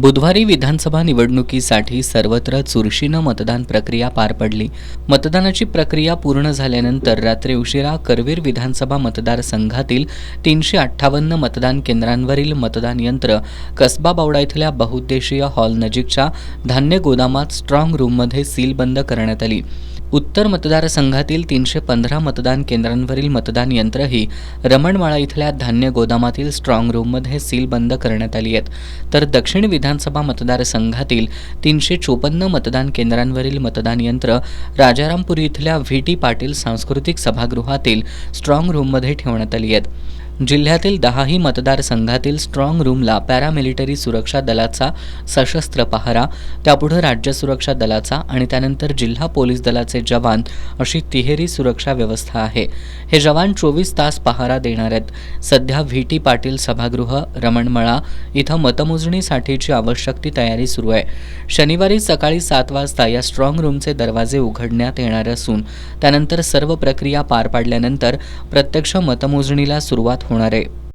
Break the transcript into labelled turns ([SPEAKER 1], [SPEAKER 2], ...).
[SPEAKER 1] बुधवारी विधानसभा निवडणुकीसाठी सर्वत्र चुरशीनं मतदान प्रक्रिया पार पडली. मतदानाची प्रक्रिया पूर्ण झाल्यानंतर रात्री उशिरा करवीर विधानसभा मतदारसंघातील 358 मतदान केंद्रांवरील मतदान यंत्र कसबा बावडा इथल्या बहुउद्देशीय हॉल नजीकच्या धान्य गोदामात स्ट्रॉंग रूममध्ये सीलबंद करण्यात आली. उत्तर मतदारसंघातील 315 मतदान केंद्रांवरील मतदान यंत्रही रमणमाळा इथल्या धान्य गोदामातील स्ट्रॉंग रूममध्ये सीलबंद करण्यात आली आहेत. तर दक्षिण विधानसभा मतदारसंघातील 354 मतदान केंद्रांवरील मतदान यंत्र राजारामपुरी इथल्या व्ही.टी. पाटील सांस्कृतिक सभागृहातील स्ट्रॉंग रूममध्ये ठेवण्यात आली आहेत. जिल्ह्यातील 10ही मतदारसंघातील स्ट्रॉंग रूमला पॅरामिलिटरी सुरक्षा दलाचा सशस्त्र पहारा, त्यापुढे राज्य सुरक्षा दलाचा आणि त्यानंतर जिल्हा पोलीस दलाचे जवान अशी तिहेरी सुरक्षा व्यवस्था आहे. हे जवान 24 तास पहारा देणार आहेत. सध्या व्ही.टी. पाटील सभागृह रमणमळा इथं मतमोजणीसाठीची आवश्यक ती तयारी सुरू आहे. शनिवारी सकाळी 7 वाजता या स्ट्रॉंग रूमचे दरवाजे उघडण्यात येणार असून त्यानंतर सर्व प्रक्रिया पार पाडल्यानंतर प्रत्यक्ष मतमोजणीला सुरुवात होणार आहे.